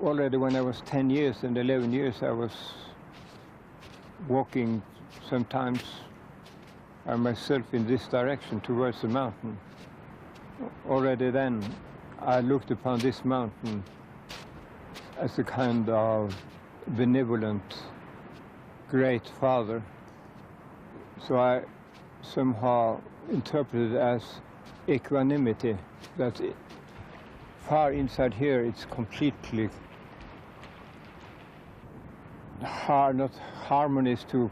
already when I was 10 years and 11 years, I was walking sometimes by myself in this direction towards the mountain. Already then, I looked upon this mountain as a kind of benevolent, great father. So I somehow interpreted it as equanimity, that far inside here it's completely not harmony is too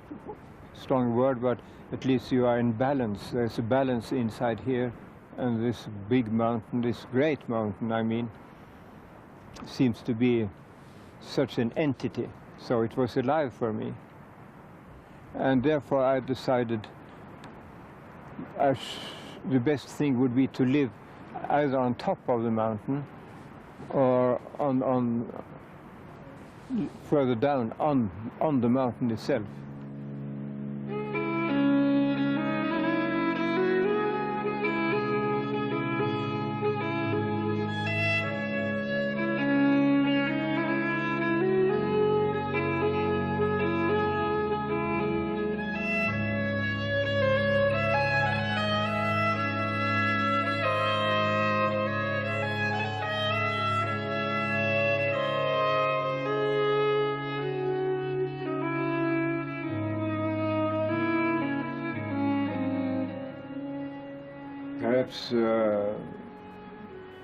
strong word, but at least you are in balance. There's a balance inside here, and this big mountain, this great mountain, I mean, seems to be such an entity. So it was alive for me. And therefore I decided the best thing would be to live either on top of the mountain or on further down on the mountain itself. Perhaps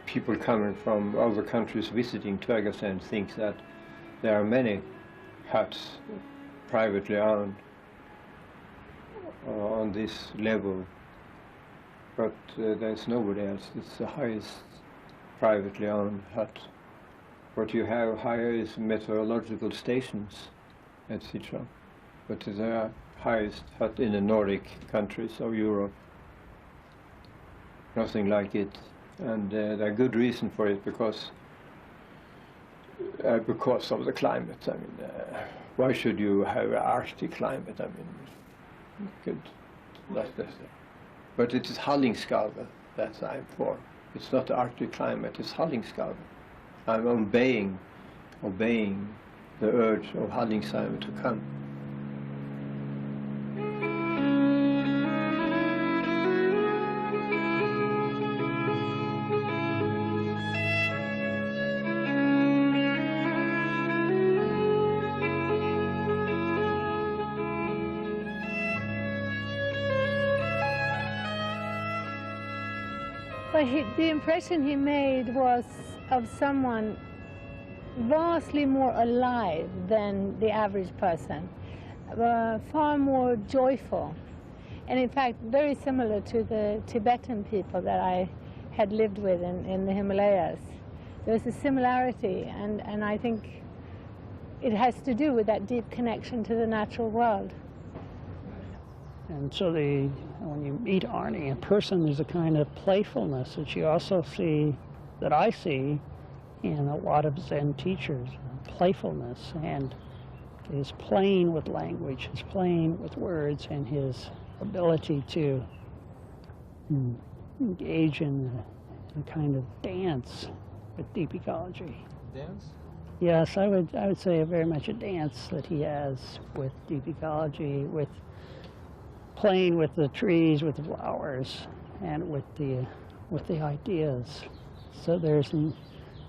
people coming from other countries visiting Tvergastein think that there are many huts privately owned on this level, but there's nobody else. It's the highest privately owned hut. What you have higher is meteorological stations, etc. But the highest hut in the Nordic countries of Europe. Nothing like it, and there are good reason for it because of the climate. I mean, why should you have an Arctic climate? I mean, good. But it is Hallingskarvet that I'm for. It's not the Arctic climate. It's Hallingskarvet. I'm obeying the urge of Hallingskarvet to come. The impression he made was of someone vastly more alive than the average person, far more joyful, and in fact very similar to the Tibetan people that I had lived with in the Himalayas. There's a similarity, and I think it has to do with that deep connection to the natural world. And so when you meet Arne in person, there's a kind of playfulness that you also see, that I see in a lot of Zen teachers, playfulness, and his playing with language, his playing with words, and his ability to engage in a kind of dance with deep ecology. Dance? Yes, I would say very much a dance that he has with deep ecology, with playing with the trees, with the flowers, and with the ideas. So there's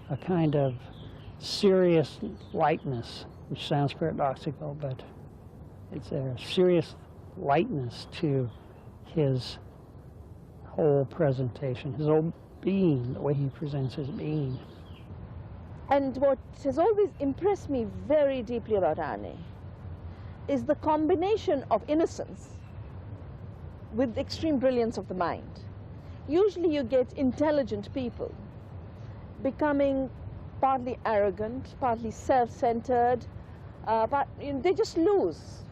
a kind of serious lightness, which sounds paradoxical, but it's a serious lightness to his whole presentation, his whole being, the way he presents his being. And what has always impressed me very deeply about Arne is the combination of innocence with extreme brilliance of the mind. Usually you get intelligent people becoming partly arrogant, partly self-centered, but they just lose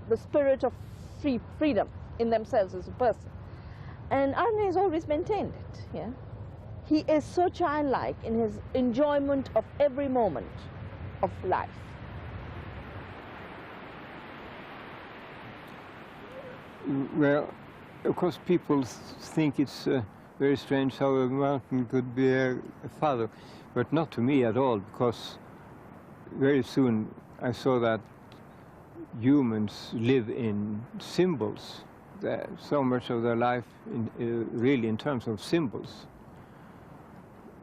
the spirit of freedom in themselves as a person. And Arne has always maintained it. Yeah? He is so childlike in his enjoyment of every moment of life. Well, of course, people think it's very strange how a mountain could be a father, but not to me at all, because very soon I saw that humans live in symbols. So much of their life really in terms of symbols.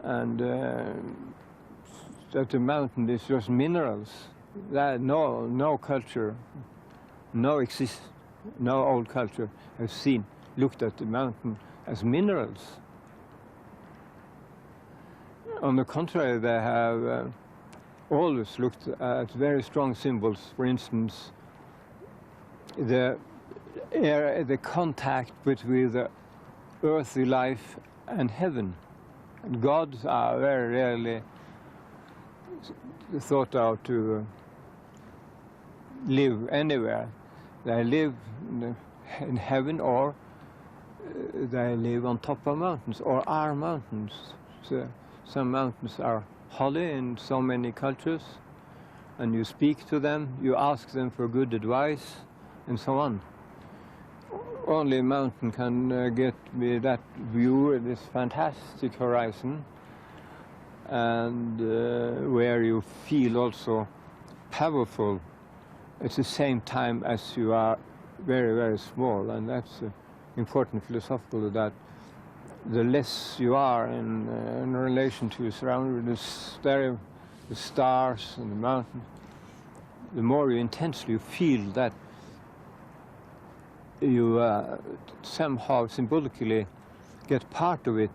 And that the mountain is just minerals. That no culture, no old culture has looked at the mountain as minerals. On the contrary, they have always looked at very strong symbols. For instance, the contact between the earthly life and heaven. And gods are very rarely thought of to live anywhere. They live in heaven, or they live on top of mountains, or are mountains. So some mountains are holy in so many cultures, and you speak to them, you ask them for good advice, and so on. Only a mountain can get me that view, this fantastic horizon, and where you feel also powerful at the same time as you are very, very small. And that's important philosophically, that the less you are in relation to your surroundings, the stars and the mountain, the more you intensely feel that you somehow symbolically get part of it.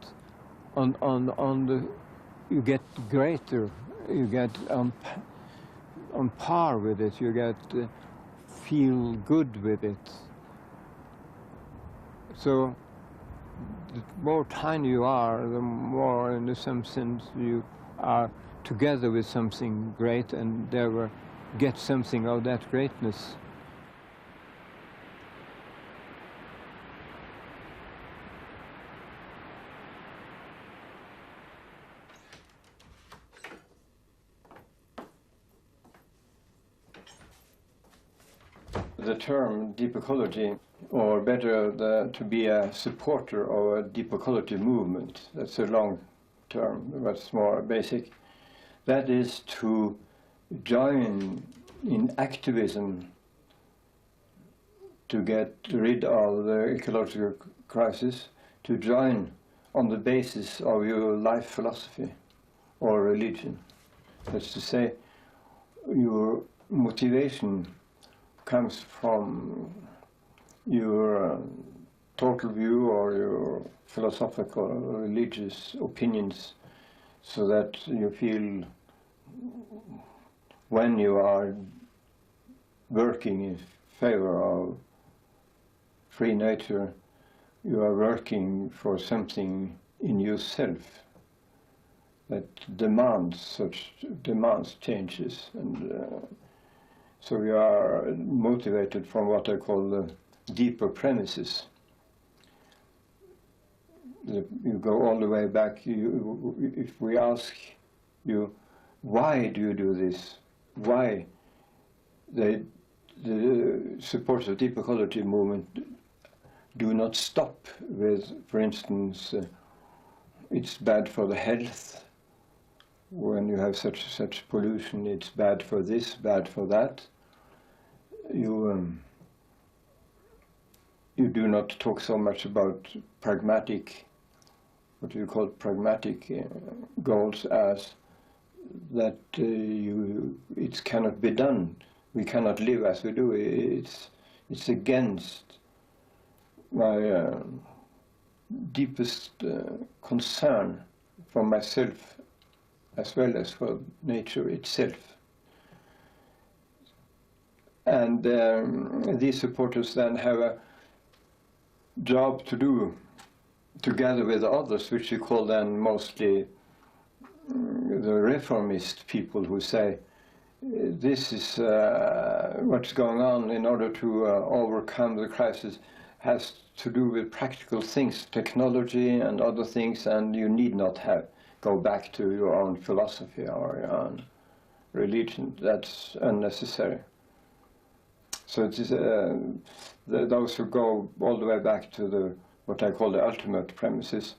You get greater, you get on par with it, you get feel good with it. So the more tiny you are, the more, in some sense, you are together with something great, and therefore get something of that greatness. The term deep ecology, or better, to be a supporter of a deep ecology movement, that's a long term, but it's more basic. That is to join in activism to get rid of the ecological crisis, to join on the basis of your life philosophy or religion. That's to say, your motivation comes from your total view or your philosophical or religious opinions, so that you feel when you are working in favor of free nature, you are working for something in yourself that demands changes, and so you are motivated from what I call the deeper premises. You go all the way back. If we ask you, why do you do this? Why? The supporters of the Deep Ecology Movement do not stop with, for instance, it's bad for the health. When you have such pollution, it's bad for this, bad for that. You do not talk so much about pragmatic, what you call pragmatic goals, as that it cannot be done. We cannot live as we do. It's against my deepest concern for myself, as well as for nature itself. And these supporters then have a job to do together with others, which we call then mostly the reformist people, who say this is what's going on in order to overcome the crisis has to do with practical things, technology and other things, and you need not go back to your own philosophy or your own religion. That's unnecessary. So it is those who go all the way back to what I call the ultimate premises,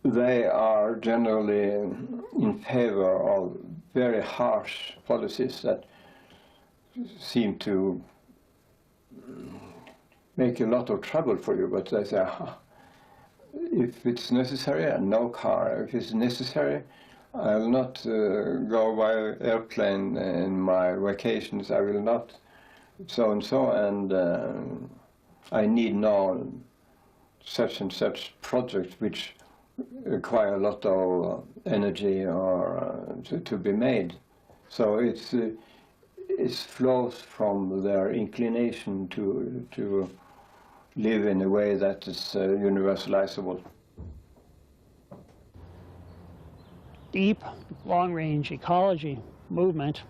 they are generally in favor of very harsh policies that seem to make a lot of trouble for you, but they say, if it's necessary, and no car. If it's necessary, I will not go by airplane in my vacations. I will not so and so, and I need no such and such project which require a lot of energy or to be made. So it flows from their inclination to live in a way that is universalizable. Deep, long-range ecology movement,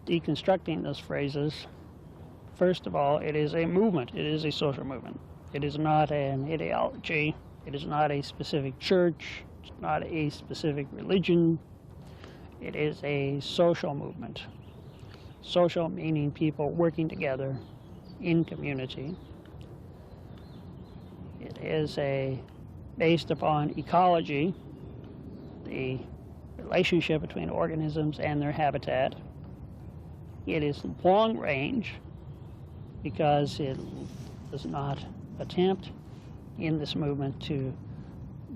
deconstructing those phrases, first of all, it is a movement. It is a social movement. It is not an ideology. It is not a specific church. It's not a specific religion. It is a social movement. Social meaning people working together in community. It is based upon ecology, the relationship between organisms and their habitat. It is long range because it does not attempt in this movement to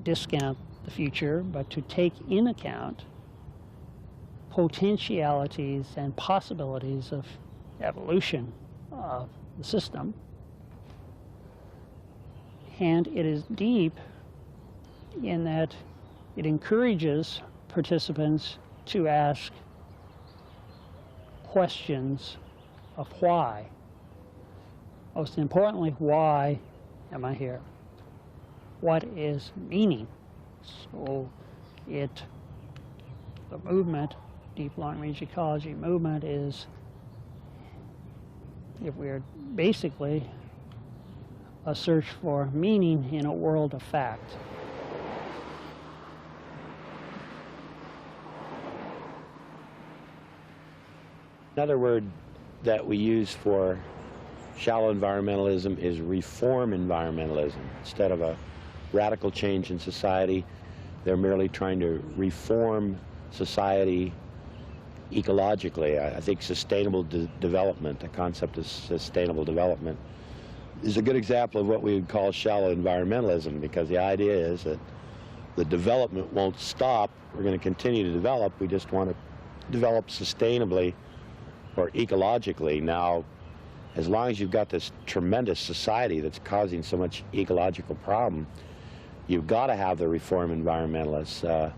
discount the future, but to take in account potentialities and possibilities of evolution of the system. And it is deep in that it encourages participants to ask questions of why. Most importantly, why am I here? What is meaning? So the movement, Deep Long-Range Ecology Movement, is, if we're basically a search for meaning in a world of fact. Another word that we use for shallow environmentalism is reform environmentalism. Instead of a radical change in society, they're merely trying to reform society ecologically. I think sustainable development, the concept of sustainable development, is a good example of what we would call shallow environmentalism, because the idea is that the development won't stop. We're going to continue to develop. We just want to develop sustainably or ecologically. Now, as long as you've got this tremendous society that's causing so much ecological problem, you've got to have the reform environmentalists.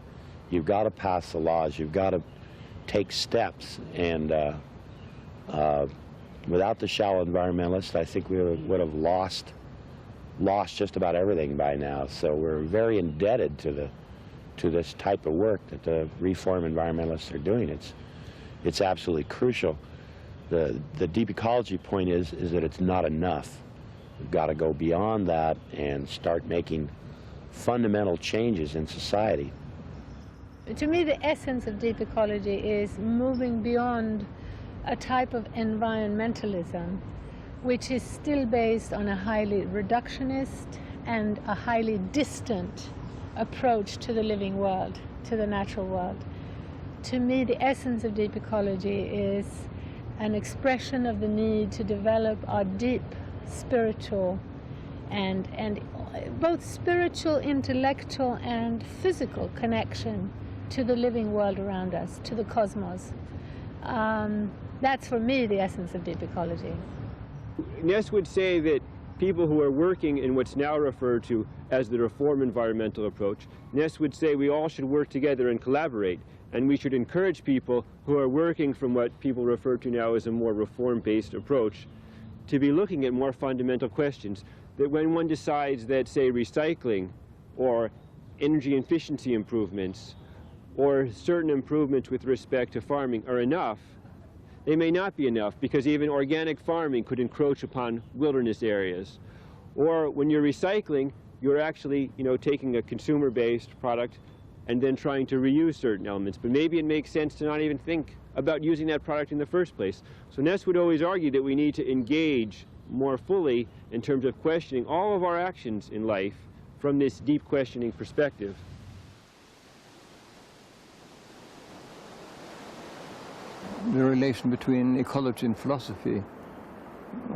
You've got to pass the laws. You've got to take steps. And without the shallow environmentalists, I think we would have lost just about everything by now. So we're very indebted to this type of work that the reform environmentalists are doing. It's absolutely crucial. The deep ecology point is that it's not enough. We've got to go beyond that and start making fundamental changes in society. To me, the essence of deep ecology is moving beyond a type of environmentalism which is still based on a highly reductionist and a highly distant approach to the living world, to the natural world. To me, the essence of deep ecology is an expression of the need to develop our deep spiritual and both spiritual, intellectual, and physical connection to the living world around us, to the cosmos. That's for me the essence of deep ecology. Næss would say that people who are working in what's now referred to as the reform environmental approach, Næss would say we all should work together and collaborate, and we should encourage people who are working from what people refer to now as a more reform-based approach to be looking at more fundamental questions. That when one decides that, say, recycling or energy efficiency improvements or certain improvements with respect to farming are enough, they may not be enough, because even organic farming could encroach upon wilderness areas. Or when you're recycling, you're actually, taking a consumer-based product and then trying to reuse certain elements. But maybe it makes sense to not even think about using that product in the first place. So Næss would always argue that we need to engage more fully in terms of questioning all of our actions in life from this deep questioning perspective. the relation between ecology and philosophy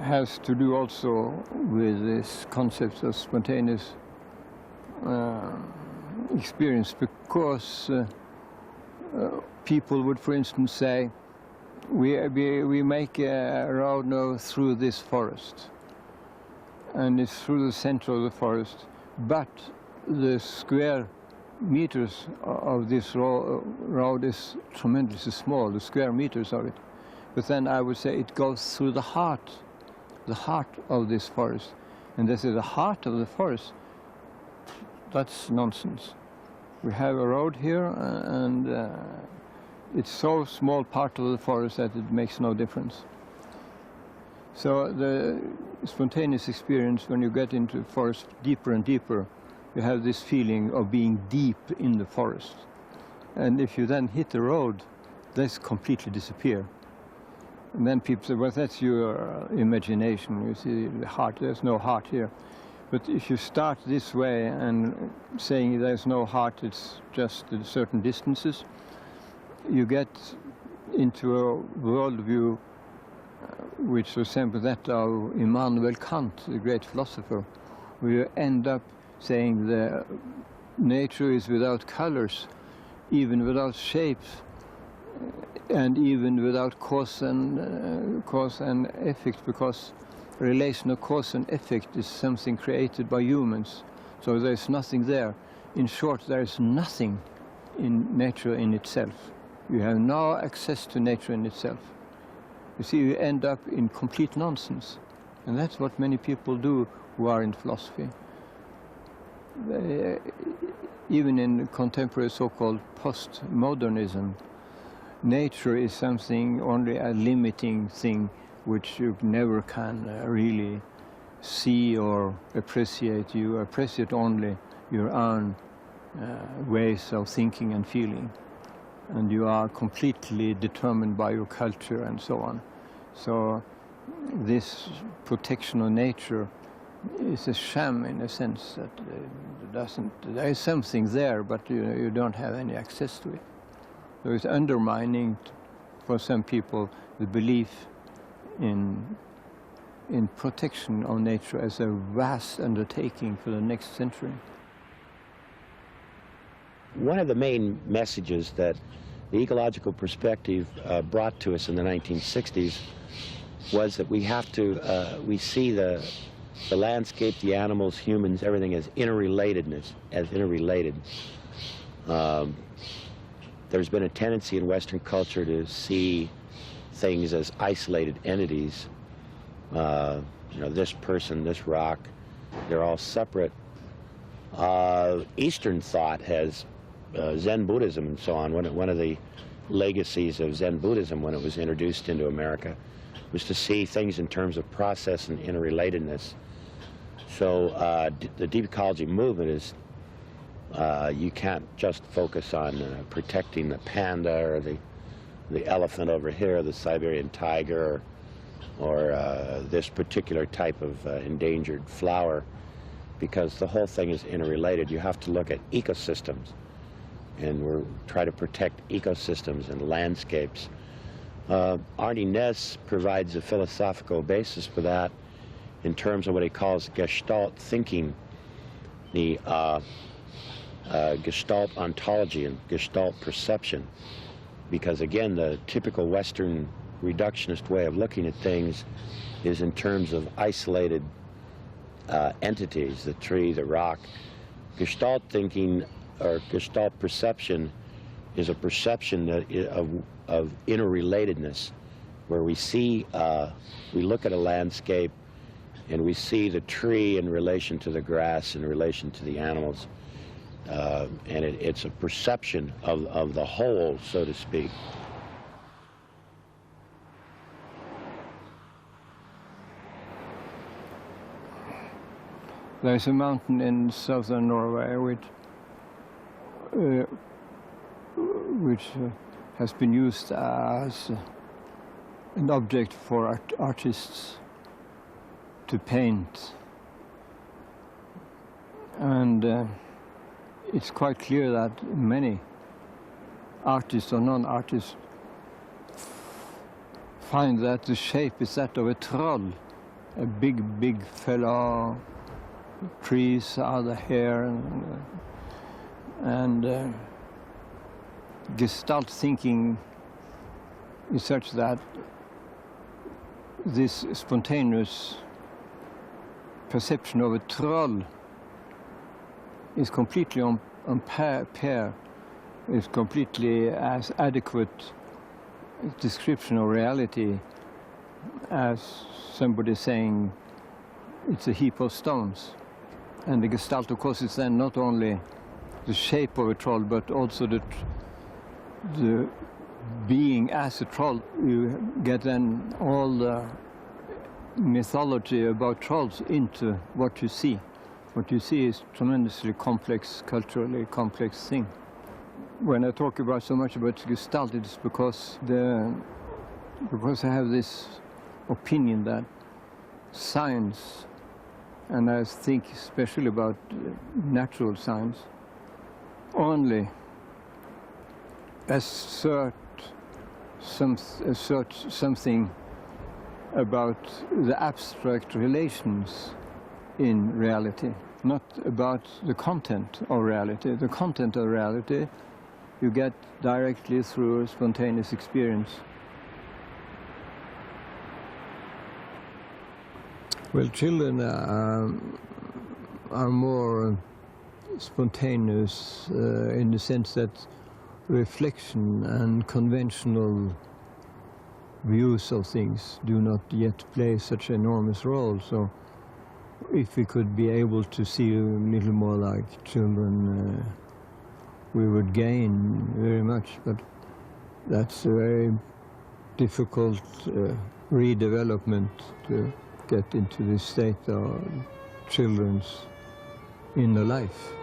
has to do also with this concept of spontaneous experience, because people would, for instance, say, we make a road now through this forest, and it's through the center of the forest, but the square meters of this road is tremendously small, the square meters of it. But then I would say it goes through the heart of this forest. And this is the heart of the forest. That's nonsense. We have a road here, and it's so small part of the forest that it makes no difference. So the spontaneous experience, when you get into the forest deeper and deeper, you have this feeling of being deep in the forest. And if you then hit the road, this completely disappear. And then people say, well, that's your imagination. You see the heart, there's no heart here. But if you start this way and saying there's no heart, it's just at certain distances, you get into a worldview which resembles that of Immanuel Kant, the great philosopher, where you end up saying the nature is without colors, even without shapes, and even without cause and effect, because the relation of cause and effect is something created by humans. So there's nothing there. In short, there is nothing in nature in itself. You have no access to nature in itself. You see, you end up in complete nonsense. And that's what many people do who are in philosophy. Even in contemporary so-called postmodernism, nature is something, only a limiting thing which you never can really see or appreciate. You appreciate only your own ways of thinking and feeling. And you are completely determined by your culture and so on. So this protection of nature is a sham in a sense that there is something there, but you don't have any access to it. So it's undermining, for some people, the belief in protection of nature as a vast undertaking for the next century. One of the main messages that the ecological perspective brought to us in the 1960s was that we have to, we see the landscape, the animals, humans, everything as interrelatedness, as interrelated. There's been a tendency in Western culture to see things as isolated entities. You know, this person, this rock, they're all separate. Eastern thought has Zen Buddhism and so on. One of the legacies of Zen Buddhism when it was introduced into America was to see things in terms of process and interrelatedness. So the Deep Ecology Movement is, you can't just focus on protecting the panda or the elephant over here, the Siberian tiger, or this particular type of endangered flower, because the whole thing is interrelated. You have to look at ecosystems, and we're trying to protect ecosystems and landscapes. Arne Naess provides a philosophical basis for that in terms of what he calls Gestalt thinking, the Gestalt ontology and Gestalt perception. Because again, the typical Western reductionist way of looking at things is in terms of isolated entities, the tree, the rock. Gestalt thinking or Gestalt perception is a perception that of interrelatedness, where we see, we look at a landscape and we see the tree in relation to the grass, in relation to the animals, and it's a perception of the whole, so to speak. There's a mountain in southern Norway which has been used as an object for artists to paint. And it's quite clear that many artists or non-artists find that the shape is that of a troll, a big fellow. Trees are the hair, and Gestalt thinking is such that this spontaneous perception of a troll is completely on pair, is completely as adequate description of reality as somebody saying it's a heap of stones. And the Gestalt, of course, is then not only the shape of a troll, but also the being as a troll. You get then all the mythology about trolls into what you see. What you see is tremendously complex, culturally complex thing. When I talk about so much about Gestalt, it's because I have this opinion that science, and I think especially about natural science, only assert something about the abstract relations in reality, not about the content of reality. The content of reality you get directly through spontaneous experience. Well, children are more spontaneous in the sense that reflection and conventional views of things do not yet play such an enormous role. So if we could be able to see a little more like children, we would gain very much, but that's a very difficult redevelopment to get into this state of children's inner life.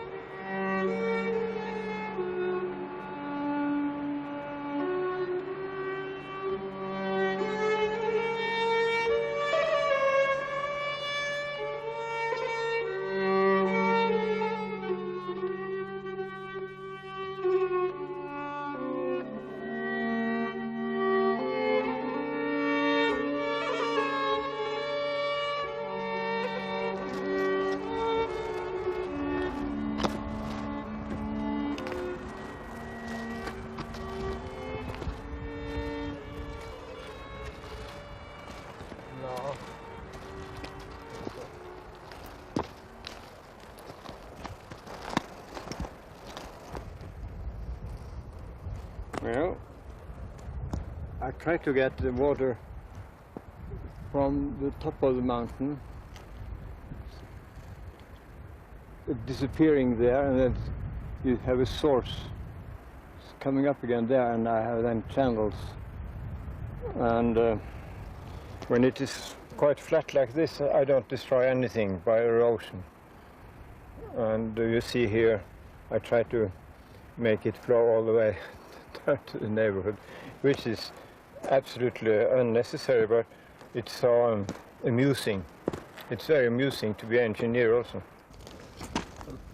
Well, I try to get the water from the top of the mountain, disappearing there, and then you have a source coming up again there, and I have then channels. And when it is quite flat like this, I don't destroy anything by erosion. And you see here, I try to make it flow all the way to the neighborhood, which is absolutely unnecessary, but it's so amusing. It's very amusing to be an engineer also.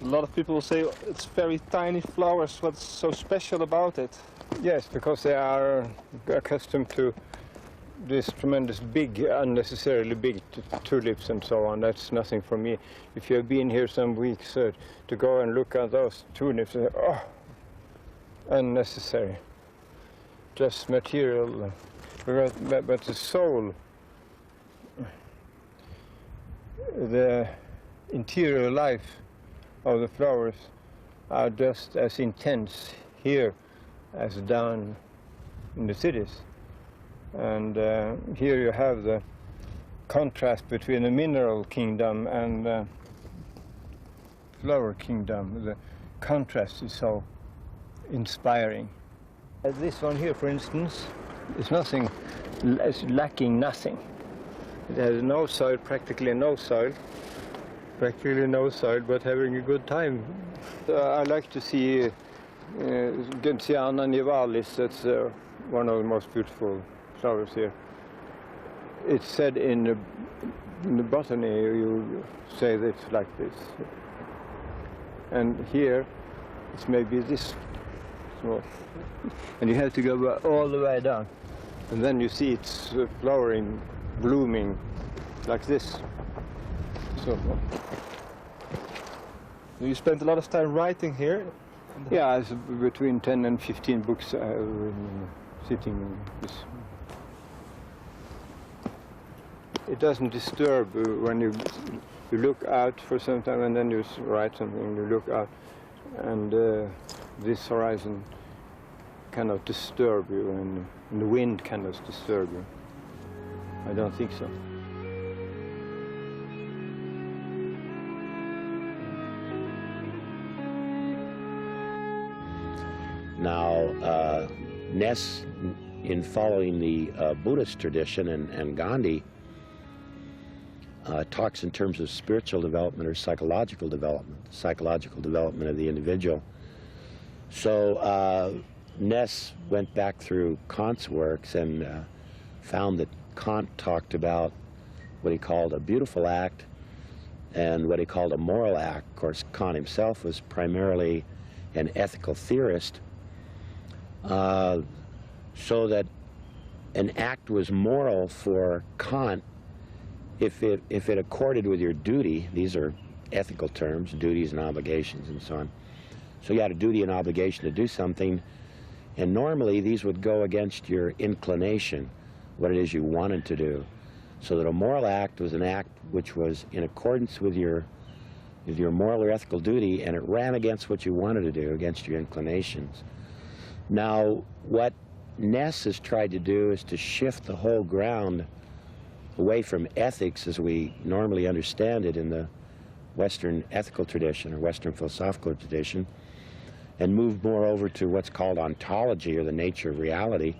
A lot of people will say it's very tiny flowers. What's so special about it? Yes, because they are accustomed to this tremendous big, unnecessarily big tulips and so on. That's nothing for me. If you have been here some weeks to go and look at those tulips, oh, unnecessary, just material. But the soul, the interior life of the flowers are just as intense here as down in the cities. And here you have the contrast between the mineral kingdom and the flower kingdom. The contrast is so inspiring. This one here, for instance, is nothing, it's lacking nothing. It has no soil, practically no soil, but having a good time. I like to see Mountain Arne Naess. That's one of the most beautiful flowers here. It's said in the botany, you say that it's like this. And here, it's maybe this small. And you have to go all the way down. And then you see it's flowering, blooming, like this. So. You spent a lot of time writing here? Yeah, it's between 10 and 15 books sitting in this. It doesn't disturb when you look out for some time and then you write something, you look out, and this horizon cannot disturb you, and the wind cannot disturb you. I don't think so. Now, Næss, in following the Buddhist tradition and Gandhi, talks in terms of spiritual development or psychological development of the individual. So Næss went back through Kant's works and found that Kant talked about what he called a beautiful act and what he called a moral act. Of course, Kant himself was primarily an ethical theorist, so that an act was moral for Kant if it accorded with your duty. These are ethical terms, duties and obligations and so on. So you had a duty and obligation to do something, and normally these would go against your inclination, what it is you wanted to do. So that a moral act was an act which was in accordance with your moral or ethical duty, and it ran against what you wanted to do, against your inclinations. Now, what Næss has tried to do is to shift the whole ground away from ethics as we normally understand it in the Western ethical tradition or Western philosophical tradition, and move more over to what's called ontology, or the nature of reality,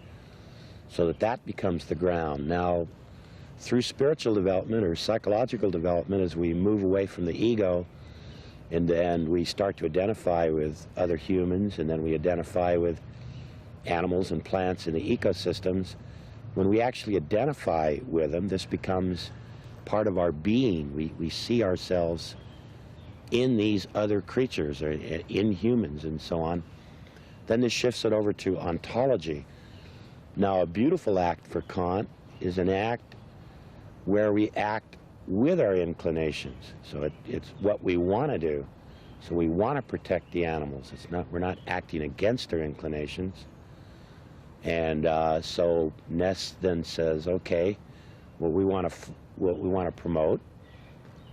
so that that becomes the ground. Now, through spiritual development or psychological development, as we move away from the ego and we start to identify with other humans, and then we identify with animals and plants in the ecosystems, when we actually identify with them, this becomes part of our being. We see ourselves in these other creatures, or in humans and so on. Then this shifts it over to ontology. Now, a beautiful act for Kant is an act where we act with our inclinations. So it's what we want to do. So we want to protect the animals. We're not acting against our inclinations. And so Næss then says, okay, what we want to promote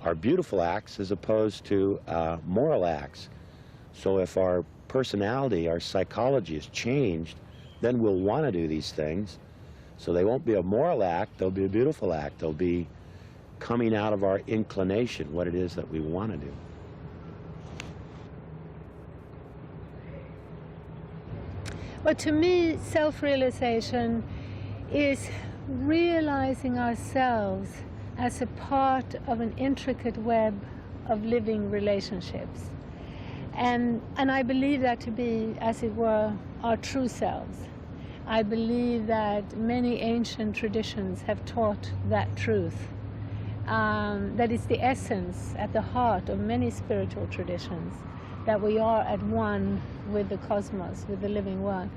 are beautiful acts as opposed to moral acts. So if our personality, our psychology is changed, then we'll want to do these things. So they won't be a moral act, they'll be a beautiful act. They'll be coming out of our inclination, what it is that we want to do. Well, to me, self-realization is realizing ourselves as a part of an intricate web of living relationships. And I believe that to be, as it were, our true selves. I believe that many ancient traditions have taught that truth. That is the essence at the heart of many spiritual traditions, that we are at one with the cosmos, with the living world.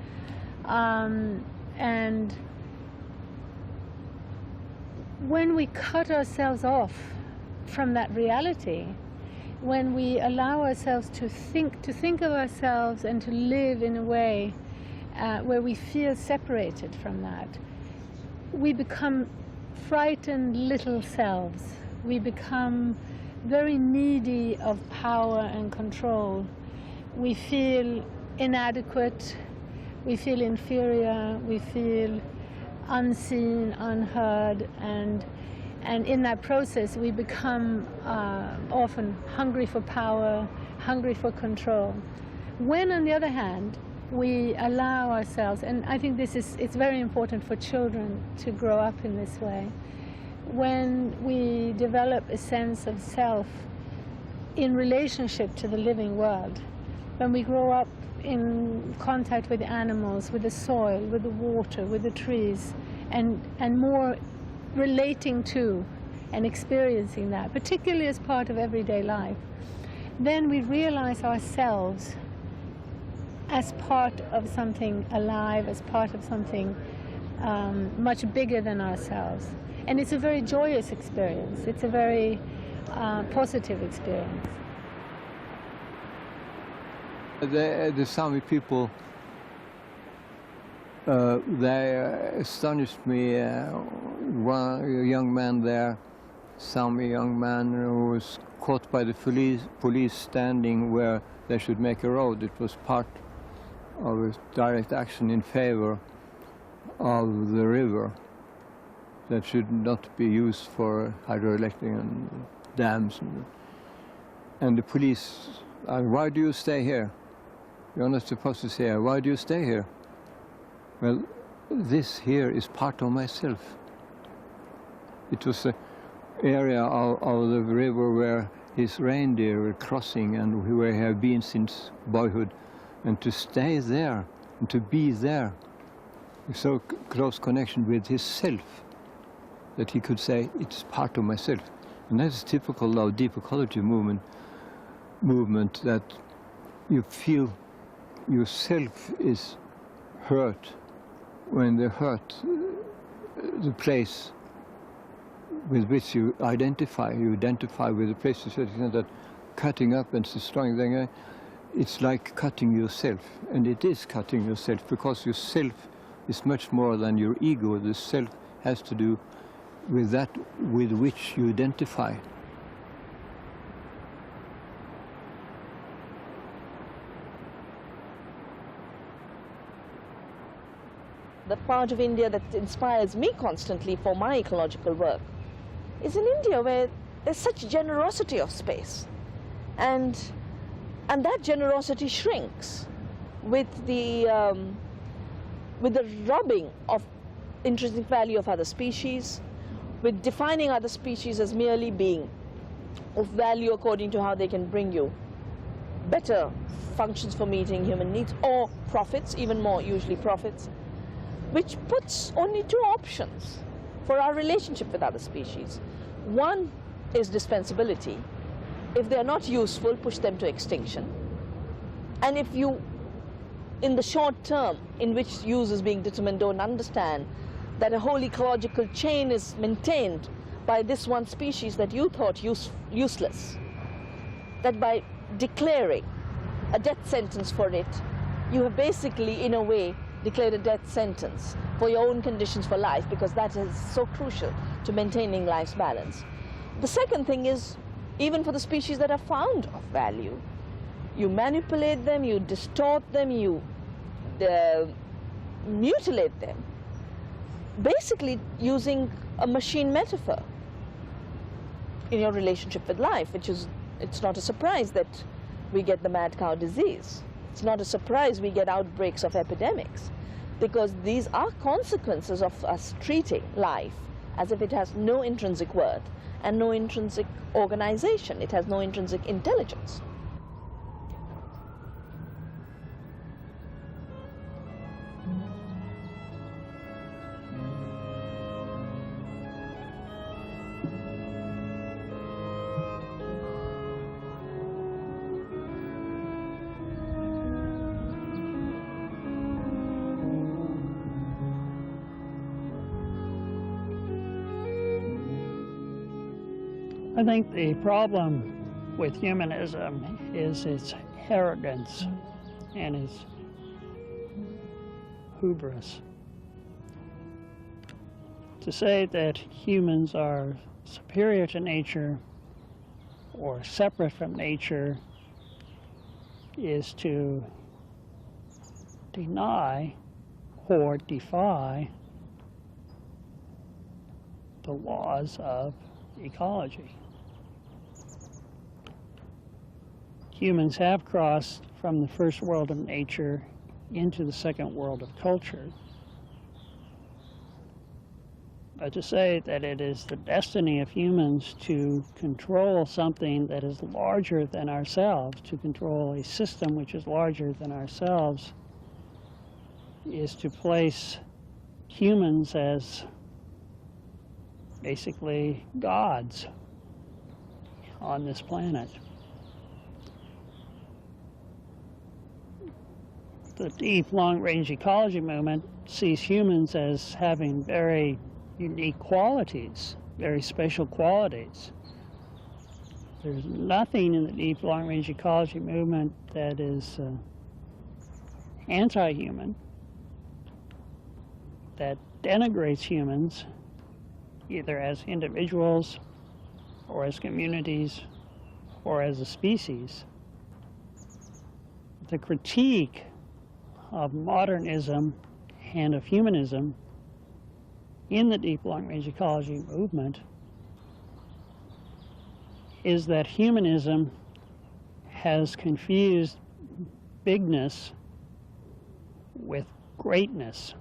And when we cut ourselves off from that reality, when we allow ourselves to think of ourselves and to live in a way where we feel separated from that, we become frightened little selves. We become very needy of power and control. We feel inadequate, we feel inferior, we feel unseen, unheard, and in that process we become often hungry for power, hungry for control. When, on the other hand, we allow ourselves, and I think it's very important for children to grow up in this way, when we develop a sense of self in relationship to the living world, when we grow up in contact with the animals, with the soil, with the water, with the trees, and more relating to and experiencing that, particularly as part of everyday life, then we realize ourselves as part of something alive, as part of something much bigger than ourselves. And it's a very joyous experience. It's a very positive experience. The Sami people, they astonished me. One young man there, Sami young man, who was caught by the police standing where they should make a road. It was part of a direct action in favor of the river that should not be used for hydroelectric and dams. And the police, why do you stay here? You're not supposed to stay here. Why do you stay here? Well, this here is part of myself. It was an area of the river where his reindeer were crossing and where he had been since boyhood. And to stay there and to be there, so close connection with his self that he could say, it's part of myself. And that is typical of Deep Ecology Movement, that you feel yourself is hurt when they hurt the place with which you identify. You identify with the place to such an extent that cutting up and destroying them, it's like cutting yourself. And it is cutting yourself, because yourself is much more than your ego. The self has to do with that with which you identify. The part of India that inspires me constantly for my ecological work is in India, where there's such generosity of space. And that generosity shrinks with the robbing of intrinsic value of other species, with defining other species as merely being of value according to how they can bring you better functions for meeting human needs, or profits, even more usually profits, which puts only two options for our relationship with other species. One is dispensability. If they are not useful, push them to extinction. And if you, in the short term in which use is being determined, don't understand that a whole ecological chain is maintained by this one species that you thought useless, that by declaring a death sentence for it, you have basically, in a way, declared a death sentence for your own conditions for life, because that is so crucial to maintaining life's balance. The second thing is, even for the species that are found of value, you manipulate them, you distort them, you mutilate them, basically using a machine metaphor in your relationship with life, which is, it's not a surprise that we get the mad cow disease. It's not a surprise we get outbreaks of epidemics, because these are consequences of us treating life as if it has no intrinsic worth and no intrinsic organization. It has no intrinsic intelligence. I think the problem with humanism is its arrogance and its hubris. To say that humans are superior to nature or separate from nature is to deny or defy the laws of ecology. Humans have crossed from the first world of nature into the second world of culture. But to say that it is the destiny of humans to control something that is larger than ourselves, to control a system which is larger than ourselves, is to place humans as basically gods on this planet. the deep long-range ecology movement sees humans as having very unique qualities, very special qualities. There's nothing in the deep long-range ecology movement that is anti-human, that denigrates humans either as individuals or as communities or as a species. The critique of modernism and of humanism in the deep long-range ecology movement is that humanism has confused bigness with greatness.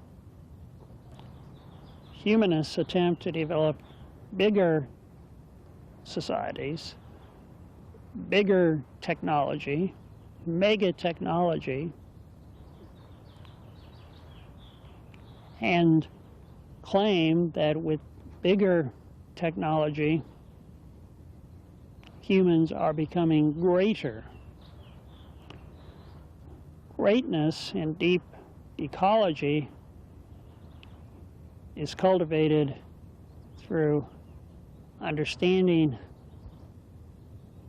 Humanists attempt to develop bigger societies, bigger technology, mega technology, and claim that with bigger technology, humans are becoming greater. Greatness in deep ecology is cultivated through understanding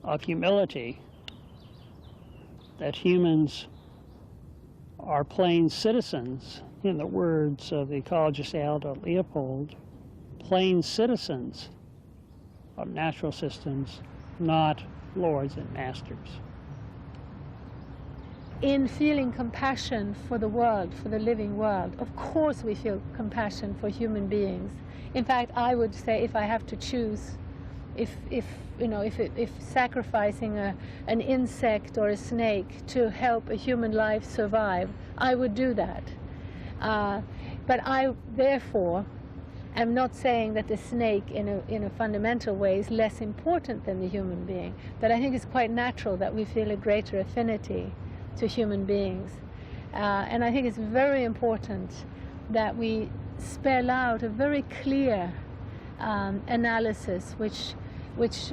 of humility, that humans are plain citizens, in the words of the ecologist Aldo Leopold, plain citizens of natural systems, not lords and masters. In feeling compassion for the world, for the living world, of course we feel compassion for human beings. In fact, I would say if I have to choose, if sacrificing an insect or a snake to help a human life survive, I would do that. But I, therefore, am not saying that the snake in a fundamental way is less important than the human being. But I think it's quite natural that we feel a greater affinity to human beings. And I think it's very important that we spell out a very clear analysis which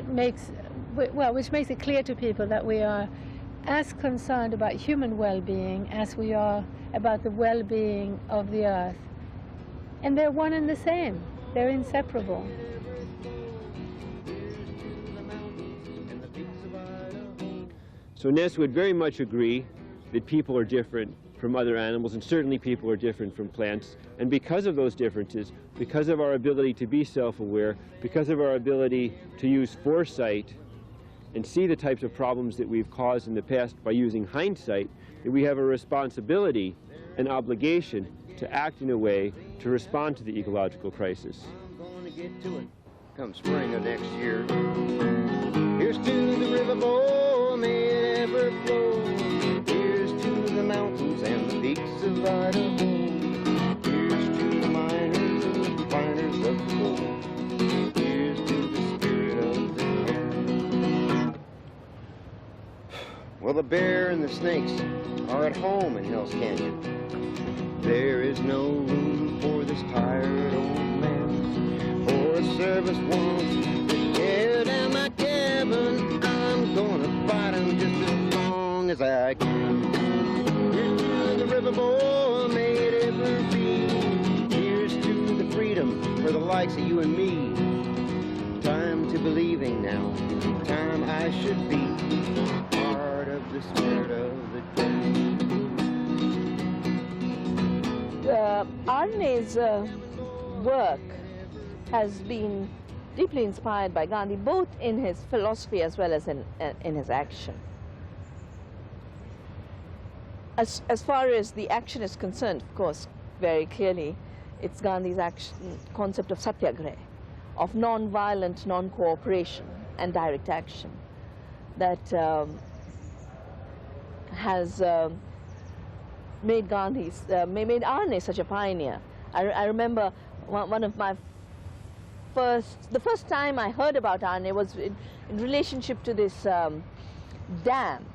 makes it clear to people that we are as concerned about human well-being as we are about the well-being of the earth. And they're one and the same. They're inseparable. So Næss would very much agree that people are different from other animals, and certainly people are different from plants. And because of those differences, because of our ability to be self-aware, because of our ability to use foresight and see the types of problems that we've caused in the past by using hindsight, that we have a responsibility, an obligation to act in a way to respond to the ecological crisis. I'm gonna get to it come spring of next year. Here's to the river, boy, may it ever flow. Here's to the mountains and the peaks of Idaho. Here's to the miners and the finders of gold. Here's to the spirit of the air. Well, the bear and the snakes are at home in Hell's Canyon. There is no room for this tired old man, for a service woman to tear down my cabin. I'm gonna fight him just as long as I can. Here's to the river, boy, may it ever be. Here's to the freedom for the likes of you and me. Time to believing now, time I should be part of the spirit of the day. Arne's work has been deeply inspired by Gandhi, both in his philosophy as well as in his action. As far as the action is concerned, of course, very clearly, it's Gandhi's concept of satyagraha, of non-violent, non-cooperation and direct action that has made made Arne such a pioneer. I remember one of my the first time I heard about Arne was in relationship to this dam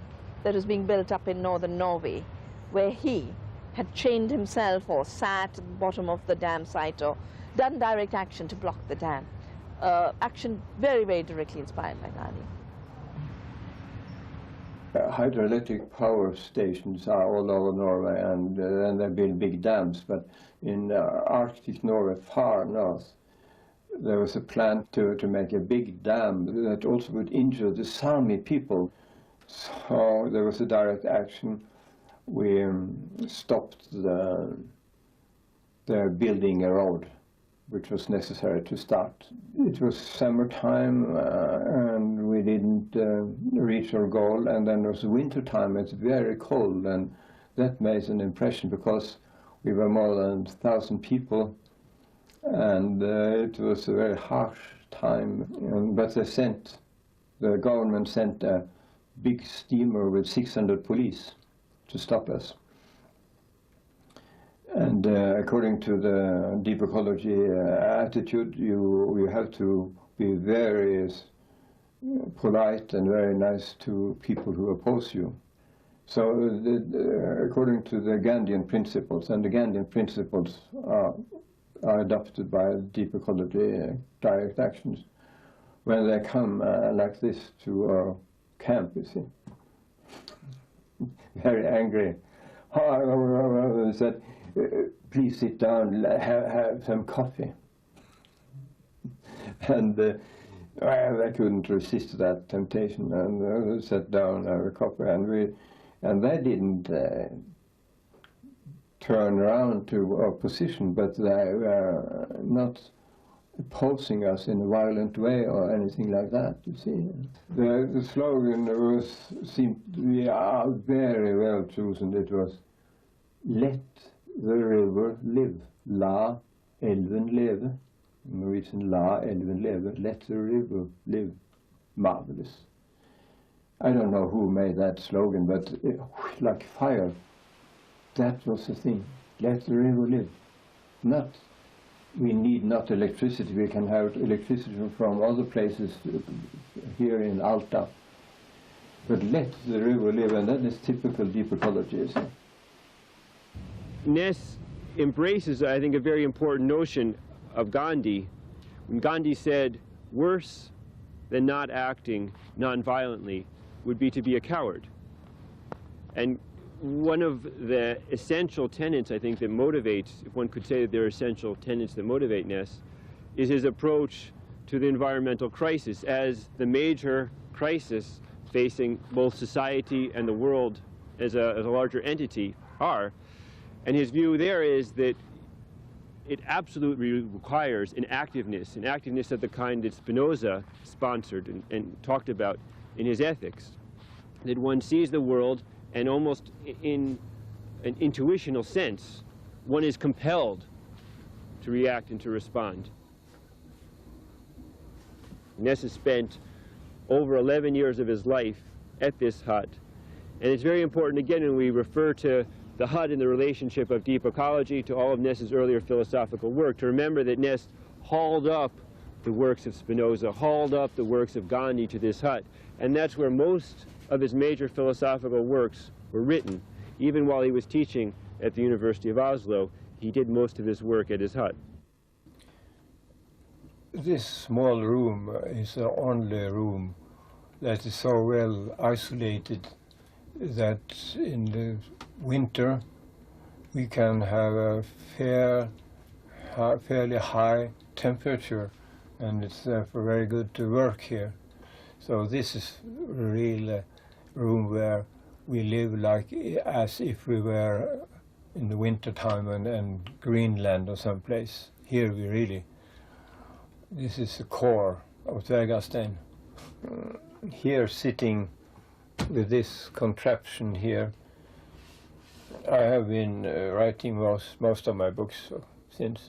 that was being built up in northern Norway, where he had trained himself or sat at the bottom of the dam site or done direct action to block the dam. Action very, very directly inspired by Gandhi. Hydroelectric power stations are all over Norway, and they build big dams. But in Arctic Norway, far north, there was a plan to make a big dam that also would injure the Sami people. So there was a direct action. We stopped the building a road, which was necessary to start. It was summertime, and we didn't reach our goal, and then it was winter time. It's very cold, and that made an impression because we were more than 1,000 people, and it was a very harsh time. But the government sent a big steamer with 600 police to stop us. And according to the deep ecology attitude, you have to be very polite and very nice to people who oppose you. So according to the Gandhian principles, and the Gandhian principles are adopted by deep ecology direct actions, when they come like this to our camp, you see, very angry. Said, please sit down, have some coffee. And I couldn't resist that temptation, and sat down, have a coffee, and they didn't turn around to our position, but they were not opposing us in a violent way or anything like that, you see. The slogan seemed to be very well chosen. It was, let the river live. La elven leve. Norwegian, la elven leve. Let the river live. Marvelous. I don't know who made that slogan, but like fire, that was the thing. Let the river live. We need not electricity. We can have electricity from other places here in Alta. But let the river live, and that is typical deep ecology. Næss embraces, I think, a very important notion of Gandhi. When Gandhi said, worse than not acting non-violently would be to be a coward. And one of the essential tenets, I think, that motivates, if one could say that there are essential tenets that motivate Næss, is his approach to the environmental crisis as the major crisis facing both society and the world as a larger entity are. And his view there is that it absolutely requires an activeness of the kind that Spinoza sponsored and talked about in his Ethics. That one sees the world, and almost in an intuitional sense, one is compelled to react and to respond. Næss has spent over 11 years of his life at this hut. And it's very important, again, when we refer to the hut in the relationship of deep ecology to all of Næss's earlier philosophical work, to remember that Næss hauled up the works of Spinoza, hauled up the works of Gandhi to this hut. And that's where most of his major philosophical works were written. Even while he was teaching at the University of Oslo, he did most of his work at his hut. This small room is the only room that is so well isolated that in the winter we can have a fairly high temperature, and it's therefore very good to work here. So this is a real room where we live like as if we were in the winter time in Greenland or someplace. Here we really, this is the core of Tvergastein. Here sitting with this contraption here, I have been writing most of my books since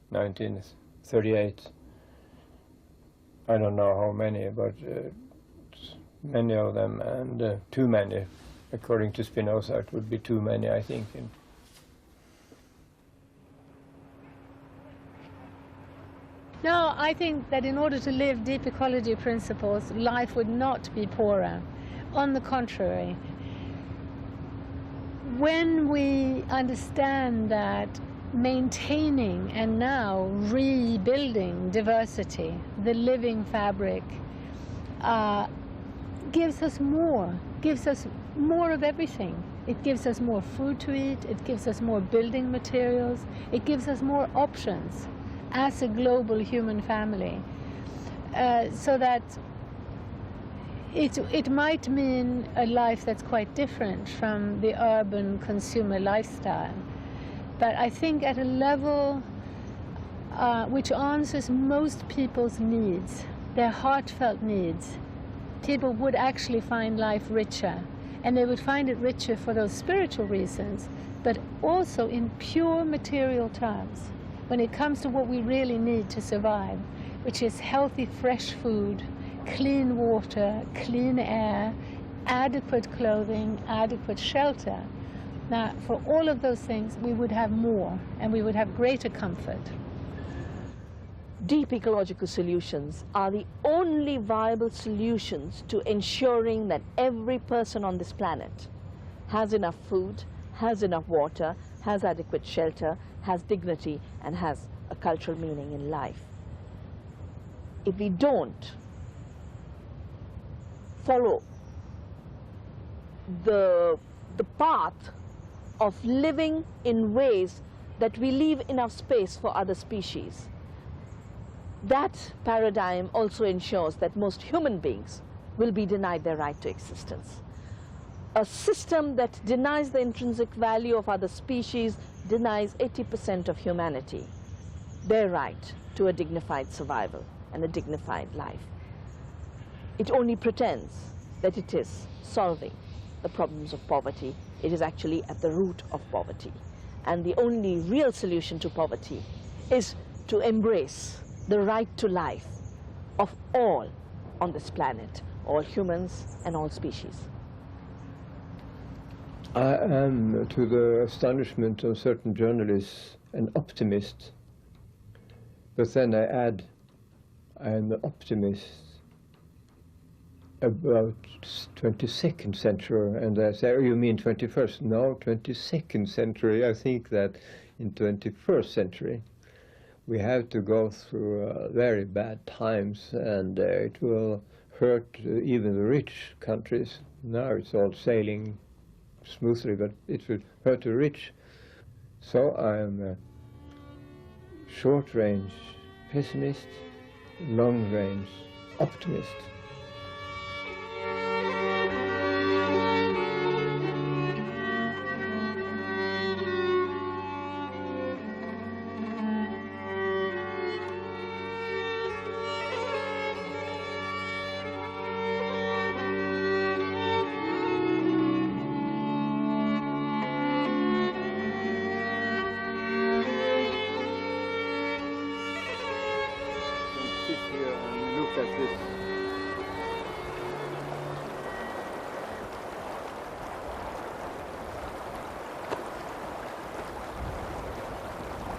1938. I don't know how many, but many of them, and too many. According to Spinoza, it would be too many, I think. No, I think that in order to live deep ecology principles, life would not be poorer. On the contrary, when we understand that maintaining and now rebuilding diversity, the living fabric, gives us more gives us more of everything. It gives us more food to eat, it gives us more building materials, it gives us more options as a global human family. So that it might mean a life that's quite different from the urban consumer lifestyle. But I think at a level which answers most people's needs, their heartfelt needs, people would actually find life richer. And they would find it richer for those spiritual reasons, but also in pure material terms, when it comes to what we really need to survive, which is healthy, fresh food, clean water, clean air, adequate clothing, adequate shelter. Now, for all of those things, we would have more, and we would have greater comfort. Deep ecological solutions are the only viable solutions to ensuring that every person on this planet has enough food, has enough water, has adequate shelter, has dignity, and has a cultural meaning in life. If we don't follow the path of living in ways that we leave enough space for other species, that paradigm also ensures that most human beings will be denied their right to existence. A system that denies the intrinsic value of other species denies 80% of humanity their right to a dignified survival and a dignified life. It only pretends that it is solving the problems of poverty. It is actually at the root of poverty. And the only real solution to poverty is to embrace the right to life of all on this planet, all humans and all species. I am, to the astonishment of certain journalists, an optimist. But then I add, I am an optimist about 22nd century, and I say, oh, you mean 21st? No, 22nd century. I think that in 21st century, we have to go through very bad times, and it will hurt even the rich countries. Now it's all sailing smoothly, but it will hurt the rich. So I am a short-range pessimist, long-range optimist.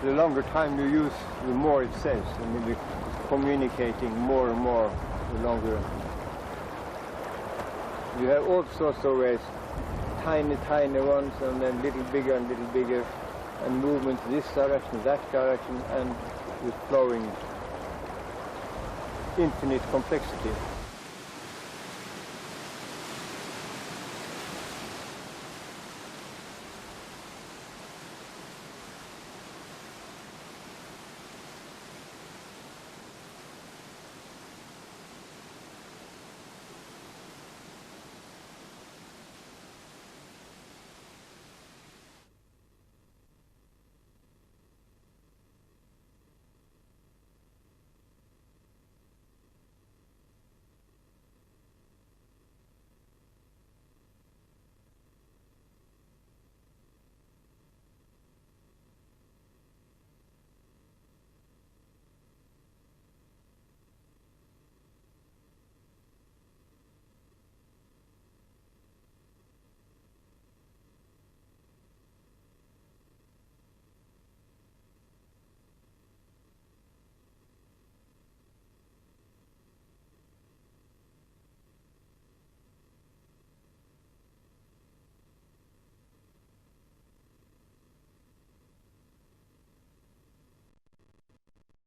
The longer time you use, the more it says. I mean, we're communicating more and more the longer. You have all sorts of ways, tiny, tiny ones, and then little bigger and little bigger, and movement this direction, that direction, and with flowing infinite complexity.